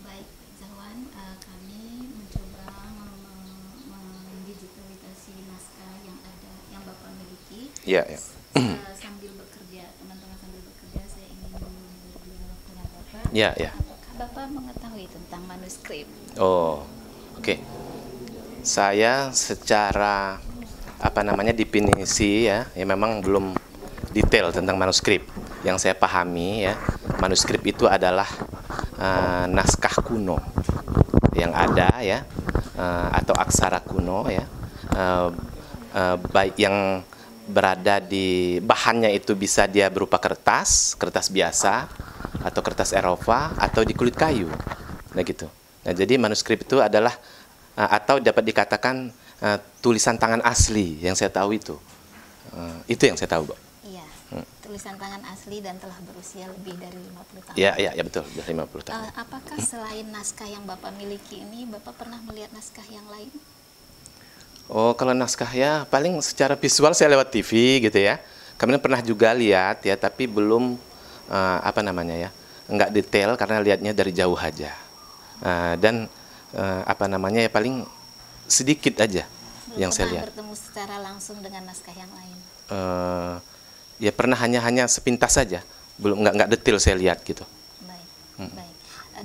Baik, Zawan, kami mencoba mendigitalisasi naskah yang ada, yang Bapak miliki. Ya, ya. Sambil bekerja, teman-teman sambil bekerja, saya ingin berbagi dengan Bapak. Ya, ya. Apakah Bapak mengetahui tentang manuskrip? Oh, oke. Saya secara definisi ya memang belum detail tentang manuskrip. Yang saya pahami ya, manuskrip itu adalah naskah kuno yang ada ya, atau aksara kuno ya, baik yang berada di bahannya itu bisa dia berupa kertas, kertas biasa atau kertas Eropa atau di kulit kayu. Nah gitu. Nah, jadi manuskrip itu adalah atau dapat dikatakan tulisan tangan asli yang saya tahu itu. Itu yang saya tahu, Bu. Iya, tulisan tangan asli dan telah berusia lebih dari 50 tahun. Ya, ya, ya betul, sudah 50 tahun. Apakah selain naskah yang Bapak miliki ini, Bapak pernah melihat naskah yang lain? Oh, kalau naskah ya paling secara visual saya lewat TV gitu ya. Kemudian pernah juga lihat ya, tapi belum nggak detail karena lihatnya dari jauh aja. Dan ya paling sedikit aja Belum yang saya pernah lihat. bertemu secara langsung dengan naskah yang lain? Ya pernah hanya sepintas saja, belum nggak detail saya lihat gitu. Baik, baik.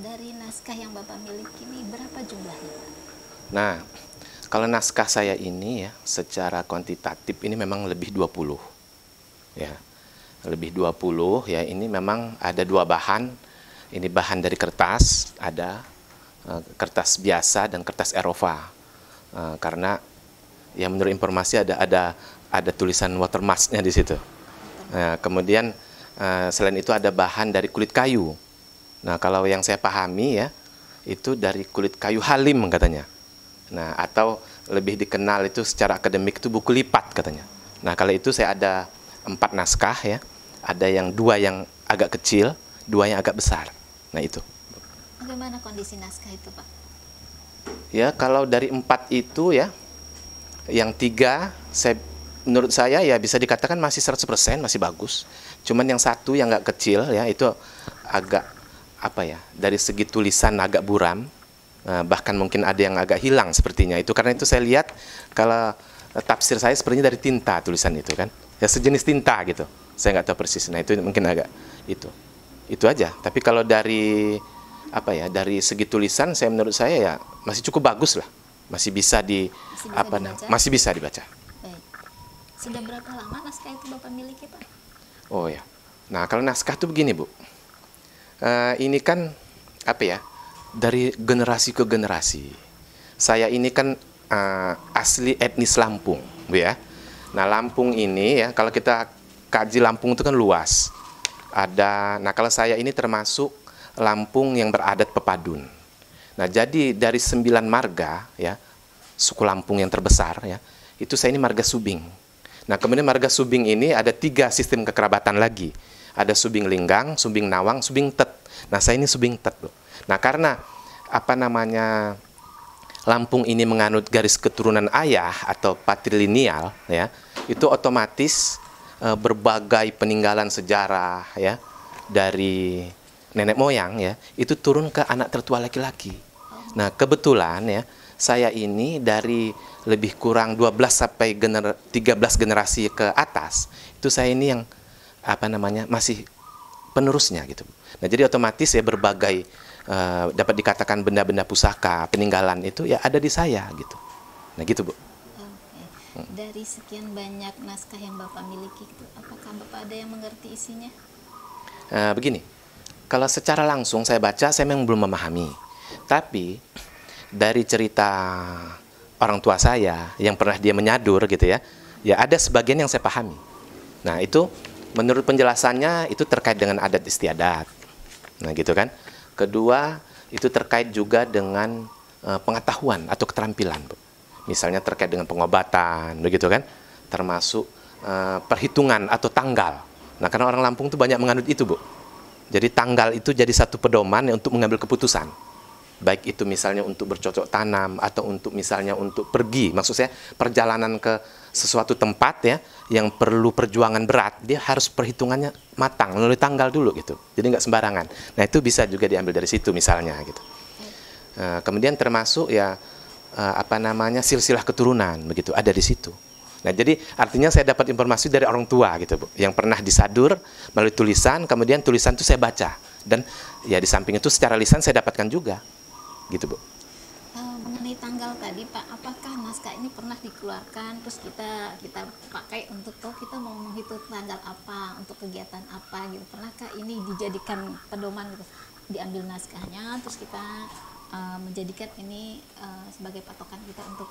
Dari naskah yang Bapak miliki ini berapa jumlahnya, Pak? Nah, kalau naskah saya ini ya secara kuantitatif ini memang lebih 20. Ya. Lebih 20 ya, ini memang ada dua bahan. Ini bahan dari kertas, ada kertas biasa dan kertas Eropa. Karena ya menurut informasi ada tulisan watermark-nya di situ. Kemudian selain itu ada bahan dari kulit kayu. Nah, kalau yang saya pahami ya itu dari kulit kayu halim katanya. Nah, atau lebih dikenal itu secara akademik itu buku lipat katanya. Nah, kalau itu saya ada 4 naskah ya. Ada yang 2 yang agak kecil, 2 yang agak besar. Nah, itu. Bagaimana kondisi naskah itu, Pak? Ya, kalau dari 4 itu ya, yang 3 menurut saya ya bisa dikatakan masih 100%, masih bagus. Cuman yang 1 yang agak kecil ya, itu agak dari segi tulisan agak buram. Bahkan mungkin ada yang agak hilang sepertinya. Itu karena itu saya lihat kalau tafsir saya sepertinya dari tinta tulisan itu kan. Ya sejenis tinta gitu. Saya nggak tahu persis. Nah, itu mungkin agak itu aja. Tapi kalau dari dari segi tulisan menurut saya ya masih cukup bagus lah. Masih bisa masih bisa dibaca. Baik. Sudah berapa lama naskah itu Bapak miliki, Pak? Oh ya. Nah, kalau naskah tuh begini, Bu. Ini kan dari generasi ke generasi. Saya ini kan asli etnis Lampung, Bu ya. Nah, Lampung ini ya, kalau kita kaji Lampung itu kan luas. Nah kalau saya ini termasuk Lampung yang beradat Pepadun. Nah, jadi dari 9 marga ya, suku Lampung yang terbesar ya, itu saya ini marga Subing. Nah, kemudian marga Subing ini ada 3 sistem kekerabatan lagi. Ada Subing Linggang, Subing Nawang, Subing Tet. Nah, saya ini Subing Tet, Bu. Nah, karena Lampung ini menganut garis keturunan ayah atau patrilineal ya, itu otomatis berbagai peninggalan sejarah ya dari nenek moyang ya, itu turun ke anak tertua laki-laki. Nah, kebetulan ya, saya ini dari lebih kurang 12 sampai 13 generasi ke atas, itu saya ini yang masih penerusnya gitu. Nah, jadi otomatis ya berbagai dapat dikatakan benda-benda pusaka, peninggalan itu ya ada di saya gitu. Nah, gitu, Bu. Oke. Dari sekian banyak naskah yang Bapak miliki, apakah Bapak ada yang mengerti isinya? Begini, kalau secara langsung saya baca, saya memang belum memahami. Tapi dari cerita orang tua saya yang pernah dia menyadur gitu ya, ya ada sebagian yang saya pahami. Nah, itu menurut penjelasannya itu terkait dengan adat istiadat. Nah, gitu kan. Kedua, itu terkait juga dengan pengetahuan atau keterampilan, Bu. Misalnya terkait dengan pengobatan, begitu kan. Termasuk perhitungan atau tanggal. Nah, karena orang Lampung itu banyak menganut itu, Bu. Jadi tanggal itu jadi satu pedoman untuk mengambil keputusan. Baik itu misalnya untuk bercocok tanam atau untuk misalnya untuk pergi. Maksud saya perjalanan ke sesuatu tempat ya yang perlu perjuangan berat, dia harus perhitungannya matang melalui tanggal dulu gitu. Jadi nggak sembarangan. Nah, itu bisa juga diambil dari situ misalnya gitu. Kemudian termasuk ya apa namanya silsilah keturunan begitu ada di situ. Nah, jadi artinya saya dapat informasi dari orang tua gitu, Bu, yang pernah disadur melalui tulisan, kemudian tulisan itu saya baca. Dan ya di samping itu secara lisan saya dapatkan juga. Gitu, Bu. Mengenai tanggal tadi, Pak, apakah naskah ini pernah dikeluarkan terus kita pakai untuk kita mau menghitung tanggal apa, untuk kegiatan apa gitu. Pernahkah ini dijadikan pedoman gitu? Diambil naskahnya terus kita menjadikan ini sebagai patokan kita untuk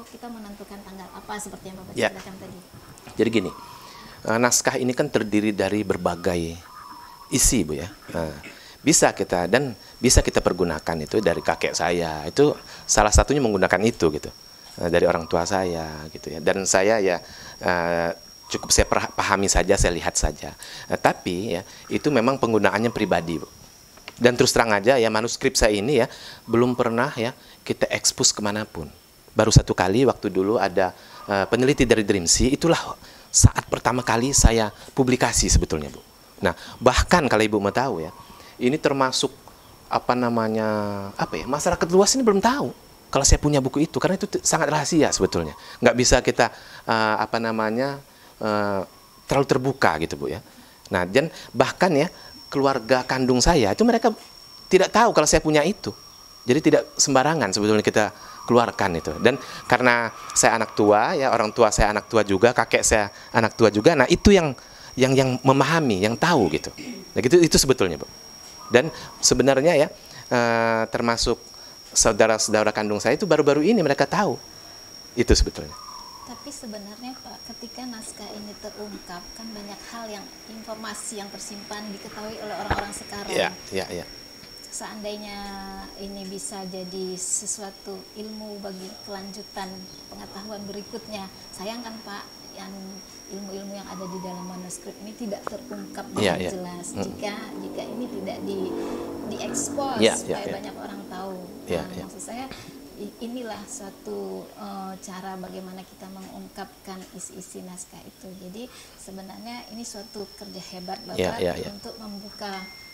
kita menentukan tanggal apa seperti yang Bapak ceritakan tadi. Jadi gini, naskah ini kan terdiri dari berbagai isi, Bu ya. Bisa kita pergunakan itu dari kakek saya, itu salah satunya menggunakan itu gitu, dari orang tua saya gitu ya. Dan saya ya cukup saya pahami saja, saya lihat saja. Tapi ya itu memang penggunaannya pribadi, Bu. Dan terus terang aja ya, manuskrip saya ini ya belum pernah ya kita ekspos kemanapun. Baru satu kali waktu dulu ada peneliti dari Dreamsea, itulah saat pertama kali saya publikasi sebetulnya, Bu. Nah, bahkan kalau Ibu mau tahu ya, ini termasuk apa namanya, masyarakat luas ini belum tahu kalau saya punya buku itu, karena itu sangat rahasia sebetulnya. Nggak bisa kita terlalu terbuka gitu, Bu ya. Nah, dan bahkan ya keluarga kandung saya itu mereka tidak tahu kalau saya punya itu. Jadi tidak sembarangan sebetulnya kita keluarkan itu. Dan karena saya anak tua ya, orang tua saya anak tua juga, kakek saya anak tua juga. Nah, itu yang memahami, yang tahu gitu. Nah, gitu itu sebetulnya, Bu. Dan sebenarnya ya termasuk saudara-saudara kandung saya itu baru-baru ini mereka tahu. Itu sebetulnya. Tapi sebenarnya Pak, ketika naskah ini terungkap kan banyak hal yang informasi yang tersimpan diketahui oleh orang-orang sekarang. Iya. Seandainya ini bisa jadi sesuatu ilmu bagi kelanjutan pengetahuan berikutnya, sayang kan Pak, yang ilmu-ilmu yang ada di dalam manuskrip ini tidak terungkap dengan jelas. Jika ini tidak diekspos supaya banyak orang tahu. Maksud saya inilah suatu cara bagaimana kita mengungkapkan isi-isi naskah itu. Jadi sebenarnya ini suatu kerja hebat Bapak untuk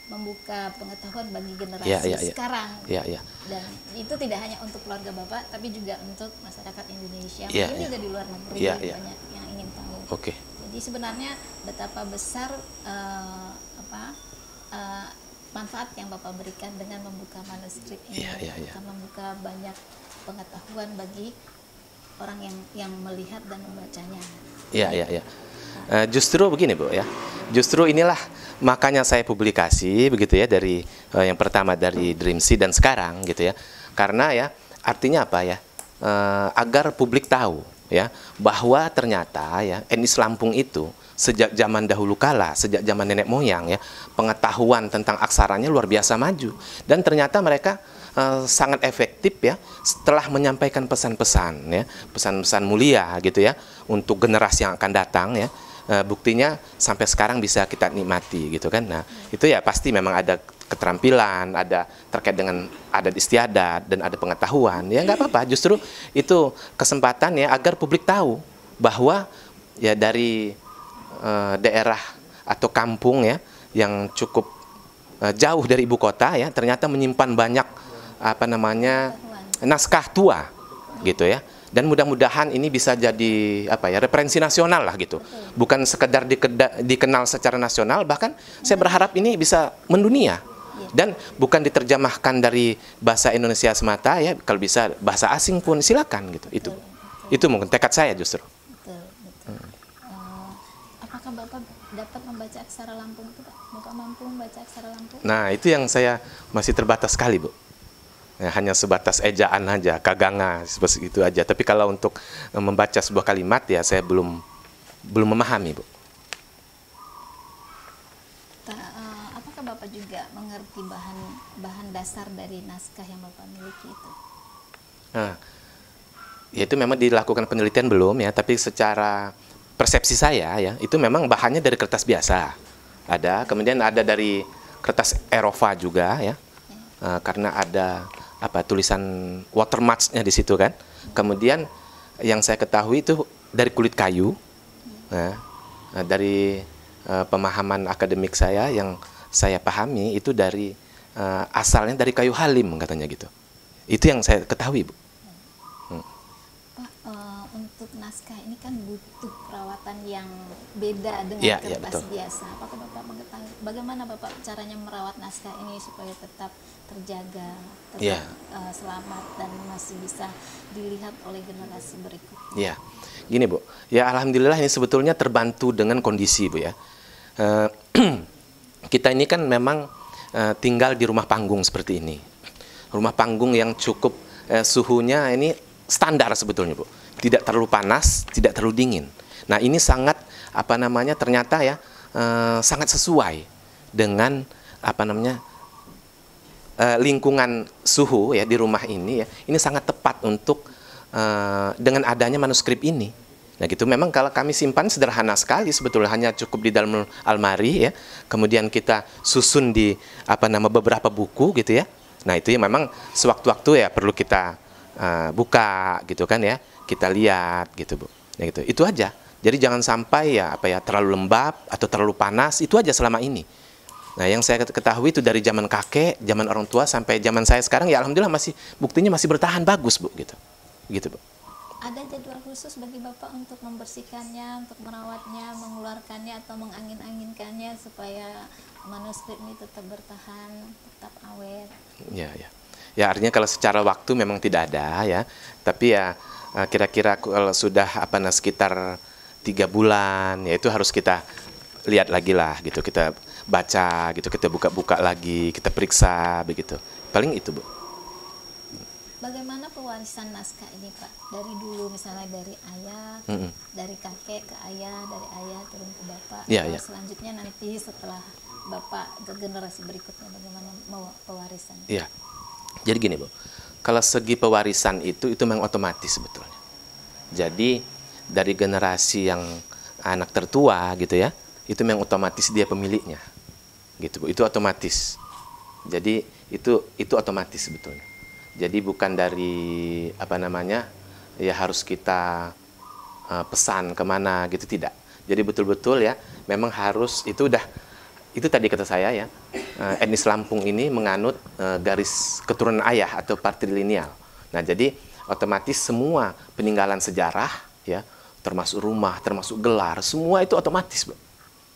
membuka pengetahuan bagi generasi sekarang. Dan itu tidak hanya untuk keluarga Bapak, tapi juga untuk masyarakat Indonesia. Mungkin juga di luar negeri banyak yang ingin tahu. Jadi sebenarnya betapa besar manfaat yang Bapak berikan dengan membuka manuskrip ini, akan membuka banyak pengetahuan bagi orang yang melihat dan membacanya. Justru begini, Bu ya. Justru inilah makanya saya publikasi begitu ya, dari yang pertama dari Dreamsea dan sekarang gitu ya. Karena ya artinya apa ya? Agar publik tahu ya bahwa ternyata ya etnis Lampung itu sejak zaman dahulu kala, sejak zaman nenek moyang ya, pengetahuan tentang aksaranya luar biasa maju, dan ternyata mereka sangat efektif ya setelah menyampaikan pesan-pesan ya, pesan-pesan mulia gitu ya untuk generasi yang akan datang ya. Buktinya sampai sekarang bisa kita nikmati gitu kan. Nah, itu ya pasti memang ada keterampilan, ada terkait dengan adat istiadat dan ada pengetahuan. Ya nggak apa-apa, justru itu kesempatan ya agar publik tahu bahwa ya dari daerah atau kampung ya yang cukup jauh dari ibu kota ya ternyata menyimpan banyak naskah tua gitu ya. Dan mudah-mudahan ini bisa jadi referensi nasional lah gitu. Bukan sekedar dikenal secara nasional, bahkan saya berharap ini bisa mendunia. Dan bukan diterjemahkan dari bahasa Indonesia semata ya, kalau bisa bahasa asing pun silakan gitu. Itu mungkin tekad saya justru. Apakah Bapak dapat membaca aksara Lampung itu, Pak? Bapak mampu membaca aksara Lampung? Nah, itu yang saya masih terbatas sekali, Bu. Ya, hanya sebatas ejaan aja, kaganga seperti itu aja. Tapi kalau untuk membaca sebuah kalimat ya saya belum memahami, Bu. Apakah Bapak juga mengerti bahan dasar dari naskah yang Bapak miliki itu? Nah, ya itu memang dilakukan penelitian belum ya, tapi secara persepsi saya ya itu memang bahannya dari kertas biasa. Ada, kemudian ada dari kertas Eropa juga ya. Karena ada tulisan watermark-nya di situ kan. Kemudian yang saya ketahui itu dari kulit kayu. Dari pemahaman akademik saya yang saya pahami itu dari asalnya dari kayu halim katanya gitu. Itu yang saya ketahui, Bu. Pak, untuk naskah ini kan butuh perawatan yang beda dengan Iya, kertas betul. biasa. Apakah Bapak mengetahui bagaimana Bapak caranya merawat naskah ini supaya tetap terjaga, tetap Iya. selamat dan masih bisa dilihat oleh generasi berikut? Ya, gini Bu. Ya alhamdulillah ini sebetulnya terbantu dengan kondisi Bu ya. Eh, kita ini kan memang tinggal di rumah panggung seperti ini. Rumah panggung yang cukup suhunya ini standar sebetulnya Bu. Tidak terlalu panas, tidak terlalu dingin. Nah ini sangat apa namanya ternyata ya sangat sesuai dengan apa namanya lingkungan suhu ya di rumah ini ya. Ini sangat tepat untuk dengan adanya manuskrip ini. Nah gitu memang kalau kami simpan sederhana sekali sebetulnya, hanya cukup di dalam almari ya. Kemudian kita susun di apa nama beberapa buku gitu ya. Nah itu ya memang sewaktu-waktu ya perlu kita buka gitu kan ya. Kita lihat gitu Bu. Nah gitu. Itu aja. Jadi jangan sampai ya apa ya terlalu lembab atau terlalu panas, itu aja selama ini. Nah, yang saya ketahui itu dari zaman kakek, zaman orang tua sampai zaman saya sekarang ya alhamdulillah masih buktinya masih bertahan bagus, Bu, gitu. Gitu, Bu. Ada jadwal khusus bagi Bapak untuk membersihkannya, untuk merawatnya, mengeluarkannya atau mengangin-anginkannya supaya manuskrip ini tetap bertahan, tetap awet? Ya, ya. Ya artinya kalau secara waktu memang tidak ada ya. Tapi ya kira-kira kalau sudah apa nah sekitar 3 bulan ya itu harus kita lihat lagi lah gitu, kita baca gitu, kita buka-buka lagi, kita periksa begitu. Paling itu Bu. Bagaimana pewarisan naskah ini Pak? Dari dulu misalnya dari ayah, dari kakek ke ayah, dari ayah turun ke Bapak, Ya, atau ya. selanjutnya nanti setelah Bapak ke generasi berikutnya bagaimana pewarisan? Iya. Jadi gini Bu, kalau segi pewarisan itu memang otomatis sebetulnya. Jadi dari generasi yang anak tertua gitu ya, itu memang otomatis dia pemiliknya, gitu Bu. Itu otomatis. Jadi itu otomatis sebetulnya. Jadi bukan dari apa namanya ya harus kita pesan kemana gitu tidak. Jadi betul-betul ya memang harus itu tadi kata saya ya, etnis Lampung ini menganut garis keturunan ayah atau patrilineal. Nah jadi otomatis semua peninggalan sejarah ya, termasuk rumah, termasuk gelar, semua itu otomatis Bu.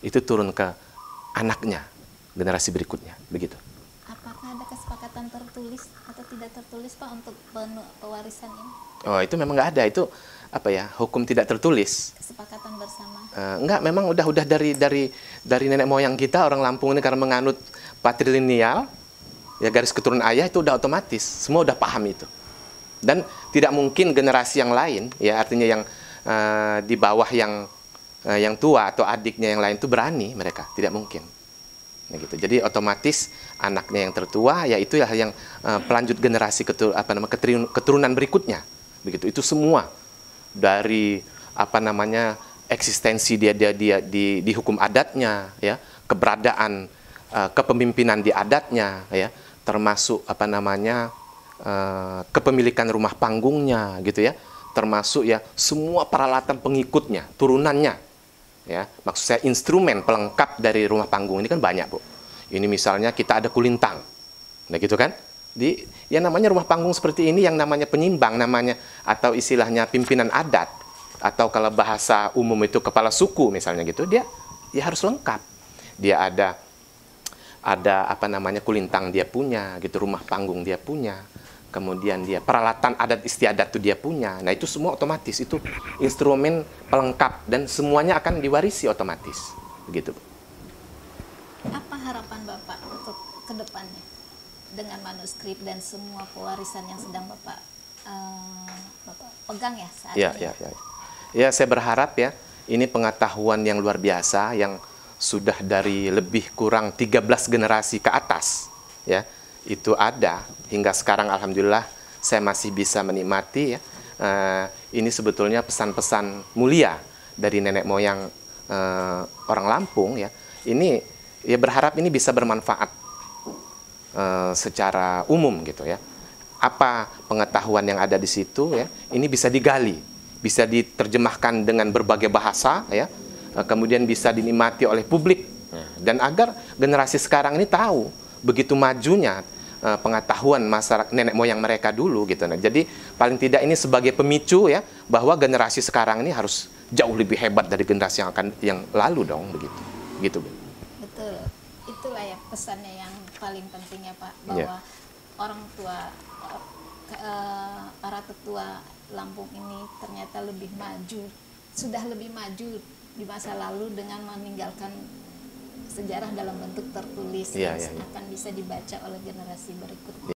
Itu turun ke anaknya, generasi berikutnya, begitu. Apakah ada kesepakatan tertulis atau tidak tertulis Pak untuk pewarisan ini? Oh itu memang nggak ada, itu apa ya, hukum tidak tertulis. Kesepakatan bersama? Enggak, memang udah dari nenek moyang kita orang Lampung ini karena menganut patrilineal ya, garis keturunan ayah itu udah otomatis, semua udah paham itu. Dan tidak mungkin generasi yang lain ya, artinya yang di bawah yang tua atau adiknya yang lain itu berani, mereka tidak mungkin. Nah, gitu. Jadi otomatis anaknya yang tertua ya itu yang pelanjut generasi keturunan berikutnya, begitu. Itu semua dari apa namanya eksistensi dia di hukum adatnya ya, keberadaan kepemimpinan di adatnya ya, termasuk apa namanya kepemilikan rumah panggungnya gitu ya, termasuk ya semua peralatan pengikutnya, turunannya ya. Maksud saya instrumen pelengkap dari rumah panggung ini kan banyak Bu. Ini misalnya kita ada kulintang, nah gitu kan. Yang namanya rumah panggung seperti ini yang namanya penyimbang namanya, atau istilahnya pimpinan adat, atau kalau bahasa umum itu kepala suku misalnya gitu, dia ya harus lengkap. Dia ada apa namanya kulintang dia punya gitu, rumah panggung dia punya, kemudian dia peralatan adat istiadat itu dia punya. Nah itu semua otomatis, itu instrumen pelengkap dan semuanya akan diwarisi otomatis begitu. Apa harapan Bapak untuk kedepannya dengan manuskrip dan semua pewarisan yang sedang Bapak pegang ya saat ini? Ya, saya berharap ya ini pengetahuan yang luar biasa yang sudah dari lebih kurang 13 generasi ke atas ya, itu ada hingga sekarang alhamdulillah saya masih bisa menikmati ya. Ini sebetulnya pesan-pesan mulia dari nenek moyang orang Lampung ya. Ini ya berharap ini bisa bermanfaat secara umum gitu ya. Apa pengetahuan yang ada di situ ya, ini bisa digali, bisa diterjemahkan dengan berbagai bahasa ya, kemudian bisa dinikmati oleh publik, dan agar generasi sekarang ini tahu begitu majunya pengetahuan masyarakat nenek moyang mereka dulu gitu. Nah, jadi paling tidak ini sebagai pemicu ya bahwa generasi sekarang ini harus jauh lebih hebat dari generasi yang lalu dong begitu. Gitu, Bu. Betul. Itulah ya pesannya yang paling penting ya Pak, bahwa orang tua para tetua Lampung ini ternyata lebih maju, sudah lebih maju di masa lalu dengan meninggalkan sejarah dalam bentuk tertulis yang akan bisa dibaca oleh generasi berikutnya.